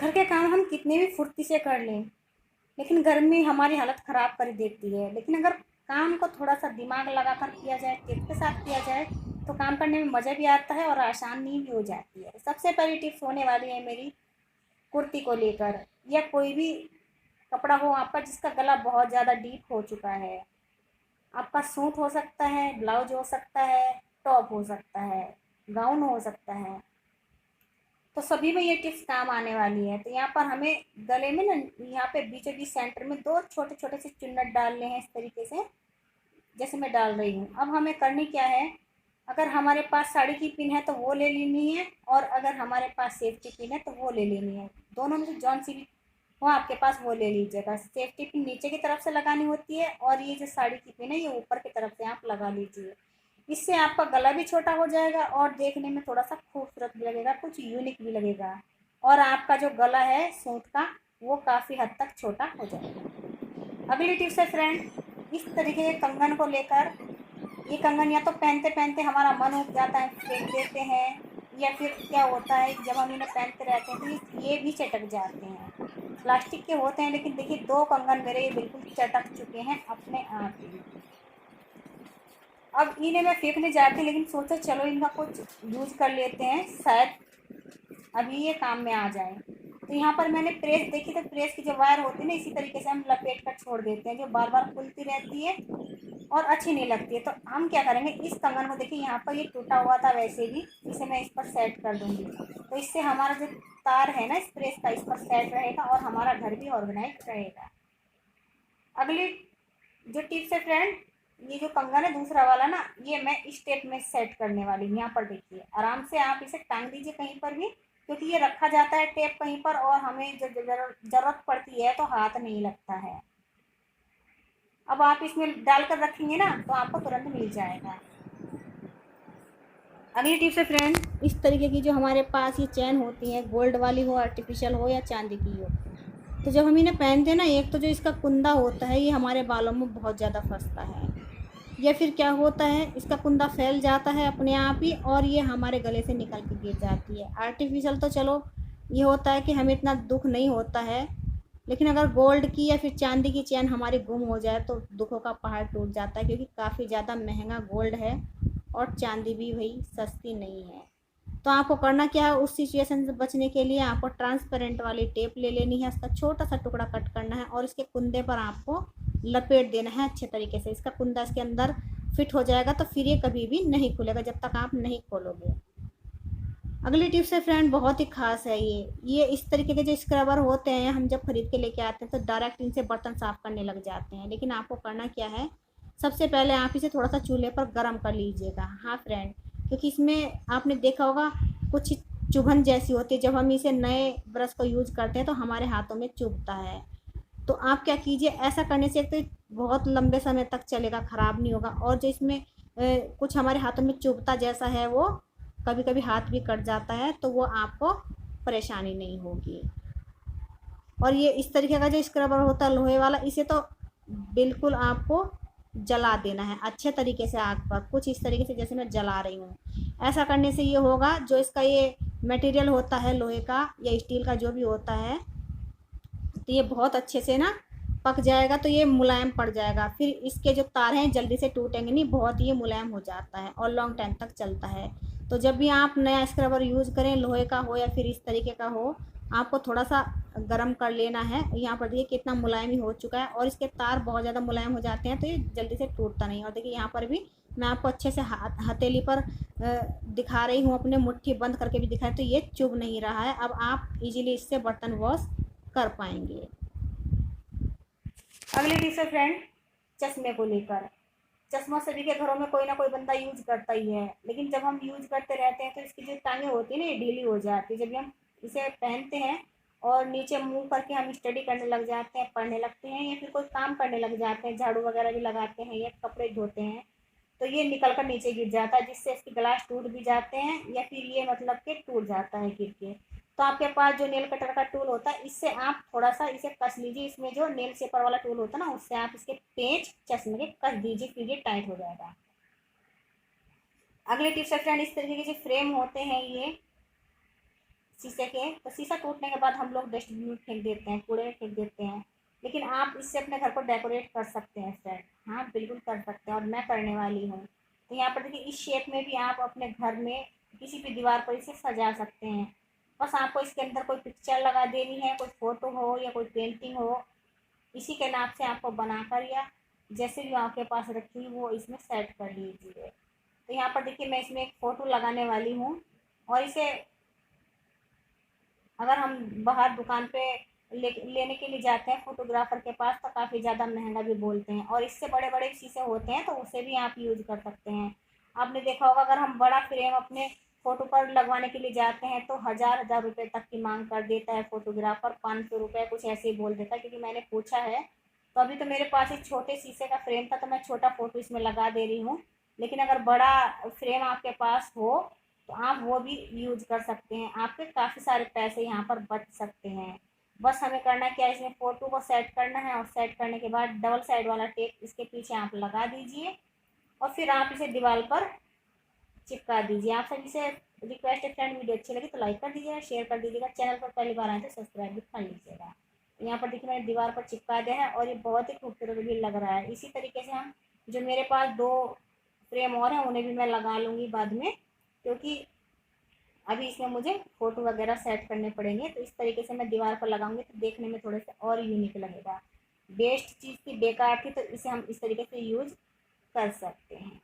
घर के काम हम कितने भी फुर्ती से कर लें, लेकिन गर्मी हमारी हालत ख़राब कर देती है। लेकिन अगर काम को थोड़ा सा दिमाग लगाकर किया जाए, टिप के साथ किया जाए, तो काम करने में मज़ा भी आता है और आसानी भी हो जाती है। सबसे पहली टिप्स होने वाली है मेरी कुर्ती को लेकर, या कोई भी कपड़ा हो आपका जिसका गला बहुत ज़्यादा डीप हो चुका है। आपका सूट हो सकता है, ब्लाउज हो सकता है, टॉप हो सकता है, गाउन हो सकता है, तो सभी में ये टिप्स काम आने वाली है। तो यहाँ पर हमें गले में ना, यहाँ पे बीचों बीच सेंटर में दो छोटे छोटे से चुन्नट डालने हैं, इस तरीके से जैसे मैं डाल रही हूँ। अब हमें करनी क्या है, अगर हमारे पास साड़ी की पिन है तो वो ले लेनी है, और अगर हमारे पास सेफ्टी पिन है तो वो ले लेनी है। दोनों में से जौन सी भी हो आपके पास वो ले लीजिएगा। सेफ्टी पिन नीचे की तरफ से लगानी होती है, और ये जो साड़ी की पिन है ये ऊपर की तरफ से आप लगा लीजिए। इससे आपका गला भी छोटा हो जाएगा और देखने में थोड़ा सा खूबसूरत भी लगेगा, कुछ यूनिक भी लगेगा, और आपका जो गला है सूट का वो काफ़ी हद तक छोटा हो जाएगा। अगली टिप्स है फ्रेंड, इस तरीके के कंगन को लेकर, ये कंगन या तो पहनते पहनते हमारा मन उठ जाता है, फेंक देते हैं, या फिर क्या होता है जब हम इन्हें पहनते रहते हैं तो ये भी चटक जाते हैं। प्लास्टिक के होते हैं, लेकिन देखिए दो कंगन मेरे ये बिल्कुल चटक चुके हैं अपने आप ही। अब इन्हें मैं फेंकने जाती, लेकिन सोचा चलो इनका कुछ यूज कर लेते हैं, शायद अभी ये काम में आ जाए। तो यहाँ पर मैंने प्रेस देखी, तो प्रेस की जो वायर होती है ना, इसी तरीके से हम लपेट कर छोड़ देते हैं, जो बार बार खुलती रहती है और अच्छी नहीं लगती है। तो हम क्या करेंगे, इस कंगन को देखिए यहाँ पर ये टूटा हुआ था, वैसे भी इसे मैं इस पर सेट कर दूंगी, तो इससे हमारा जो तार है ना इस प्रेस का, इस पर सेट रहेगा और हमारा घर भी ऑर्गेनाइज रहेगा। अगली जो टिप्स है फ्रेंड, ये जो कंगन है दूसरा वाला ना, ये मैं इस टेप में सेट करने वाली हूँ। यहाँ पर देखिए आराम से आप इसे टांग दीजिए कहीं पर भी, क्योंकि ये रखा जाता है टेप कहीं पर और हमें जो जरूरत पड़ती है तो हाथ नहीं लगता है। अब आप इसमें डालकर रखेंगे ना तो आपको तुरंत मिल जाएगा। अगली टिप्स है फ्रेंड, इस तरीके की जो हमारे पास ये चैन होती है, गोल्ड वाली हो, आर्टिफिशियल हो या चांदी की हो, तो जब हम इन्हें पहनते हैं ना, एक तो जो इसका कुंदा होता है ये हमारे बालों में बहुत ज़्यादा फंसता है, या फिर क्या होता है इसका कुंदा फैल जाता है अपने आप ही और ये हमारे गले से निकल के गिर जाती है। आर्टिफिशियल तो चलो ये होता है कि हमें इतना दुख नहीं होता है, लेकिन अगर गोल्ड की या फिर चांदी की चैन हमारी गुम हो जाए तो दुखों का पहाड़ टूट जाता है, क्योंकि काफ़ी ज़्यादा महंगा गोल्ड है और चांदी भी वही सस्ती नहीं है। तो आपको करना क्या है, उस सिचुएशन से बचने के लिए आपको ट्रांसपेरेंट वाली टेप ले लेनी है, इसका छोटा सा टुकड़ा कट करना है और इसके कुंदे पर आपको लपेट देना है अच्छे तरीके से। इसका कुंदा इसके अंदर फिट हो जाएगा तो फिर ये कभी भी नहीं खुलेगा जब तक आप नहीं खोलोगे। अगली टिप्स है फ्रेंड, बहुत ही खास है ये इस तरीके के जो स्क्रबर होते हैं हम जब खरीद के लेके आते हैं तो डायरेक्ट इनसे बर्तन साफ करने लग जाते हैं, लेकिन आपको करना क्या है, सबसे पहले आप इसे थोड़ा सा चूल्हे पर गर्म कर लीजिएगा। हाँ फ्रेंड, क्योंकि इसमें आपने देखा होगा कुछ चुभन जैसी होती है, जब हम इसे नए ब्रश को यूज करते हैं तो हमारे हाथों में चुभता है। तो आप क्या कीजिए, ऐसा करने से एक तो बहुत लंबे समय तक चलेगा, ख़राब नहीं होगा, और जो इसमें कुछ हमारे हाथों में चुभता जैसा है वो कभी कभी हाथ भी कट जाता है, तो वो आपको परेशानी नहीं होगी। और ये इस तरीके का जो स्क्रबर होता है लोहे वाला, इसे तो बिल्कुल आपको जला देना है अच्छे तरीके से आग पर, कुछ इस तरीके से जैसे मैं जला रही हूँ। ऐसा करने से ये होगा, जो इसका ये मटेरियल होता है लोहे का या स्टील का जो भी होता है, तो ये बहुत अच्छे से ना पक जाएगा, तो ये मुलायम पड़ जाएगा, फिर इसके जो तार हैं जल्दी से टूटेंगे नहीं, बहुत ही ये मुलायम हो जाता है और लॉन्ग टाइम तक चलता है। तो जब भी आप नया स्क्रबर यूज़ करें, लोहे का हो या फिर इस तरीके का हो, आपको थोड़ा सा गर्म कर लेना है। यहाँ पर देखिए कितना मुलायम ही हो चुका है और इसके तार बहुत ज़्यादा मुलायम हो जाते हैं, तो ये जल्दी से टूटता नहीं। और देखिए यहाँ पर भी मैं आपको अच्छे से हथेली पर दिखा रही हूँ, अपने मुट्ठी बंद करके भी दिखाएं, तो ये चुभ नहीं रहा है। अब आप इजीली इससे बर्तन वॉश कर पाएंगे। अगली टिप्स है फ्रेंड, चश्मे को लेकर। चश्मा सभी के घरों में कोई ना कोई बंदा यूज करता ही है, लेकिन जब हम यूज करते रहते हैं तो इसकी जो टांगें होती है ना ये ढीली हो जाती है। जब भी हम इसे पहनते हैं और नीचे मुंह करके हम स्टडी करने लग जाते हैं, पढ़ने लगते हैं, या फिर कोई काम करने लग जाते हैं, झाड़ू वगैरह भी लगाते हैं या कपड़े धोते हैं, तो ये निकल कर नीचे गिर जाता है, जिससे इसके ग्लास टूट भी जाते हैं, या फिर ये मतलब कि टूट जाता है गिर के। तो आपके पास जो नेल कटर का टूल होता है, इससे आप थोड़ा सा इसे कस लीजिए, इसमें जो नेल शेपर वाला टूल होता है ना, उससे आप इसके पेंच चश्मे के कस दीजिए, फिर ये टाइट हो जाएगा। अगले टिप्स है फ्रेंड, इस तरीके के जो फ्रेम होते हैं ये शीशे के, तो शीशा टूटने के बाद हम लोग डस्टबिन में फेंक देते हैं, कूड़े में फेंक देते हैं। लेकिन आप इससे अपने घर को डेकोरेट कर सकते हैं फ्रेंड। हाँ बिल्कुल कर सकते हैं, और मैं करने वाली हूँ। तो यहाँ पर देखिए इस शेप में भी आप अपने घर में किसी भी दीवार पर इसे सजा सकते हैं। बस आपको इसके अंदर कोई पिक्चर लगा देनी है, कोई फ़ोटो हो या कोई पेंटिंग हो, इसी के नाप से आपको बनाकर या जैसे भी आपके पास रखी वो इसमें सेट कर लीजिए। तो यहाँ पर देखिए मैं इसमें एक फ़ोटो लगाने वाली हूँ। और इसे अगर हम बाहर दुकान पे लेने के लिए जाते हैं फोटोग्राफर के पास, तो काफ़ी ज़्यादा महंगा भी बोलते हैं। और इससे बड़े बड़े शीशे होते हैं तो उसे भी आप यूज़ कर सकते हैं। आपने देखा होगा अगर हम बड़ा फ्रेम अपने फ़ोटो पर लगवाने के लिए जाते हैं तो हज़ार हज़ार रुपये तक की मांग कर देता है फोटोग्राफर, 500 रुपये कुछ ऐसे ही बोल देता है। क्योंकि मैंने पूछा है, तो अभी तो मेरे पास एक छोटे शीशे का फ्रेम था तो मैं छोटा फ़ोटो इसमें लगा दे रही हूँ। लेकिन अगर बड़ा फ्रेम आपके पास हो तो आप वो भी यूज कर सकते हैं। आपके काफ़ी सारे पैसे यहाँ पर बच सकते हैं। बस हमें करना क्या है, इसमें फ़ोटो को सेट करना है, और सेट करने के बाद डबल साइड वाला टेप इसके पीछे आप लगा दीजिए, और फिर आप इसे दीवार पर चिपका दीजिए। आप सभी से रिक्वेस्ट है फ्रेंड, वीडियो अच्छी लगी तो लाइक कर दीजिएगा, शेयर कर दीजिएगा, चैनल पर पहली बार आए तो सब्सक्राइब भी कर लीजिएगा। तो यहाँ पर देखिए मैंने दीवार पर चिपका दिया है और ये बहुत ही खूबसूरत भी लग रहा है। इसी तरीके से हम जो मेरे पास दो फ्रेम और हैं उन्हें भी मैं लगा लूँगी बाद में, क्योंकि अभी इसमें मुझे फ़ोटो वगैरह सेट करने पड़ेंगे। तो इस तरीके से मैं दीवार पर लगाऊंगी तो देखने में थोड़े से और यूनिक लगेगा। बेस्ट चीज़ थी, बेकार थी, तो इसे हम इस तरीके से यूज़ कर सकते हैं।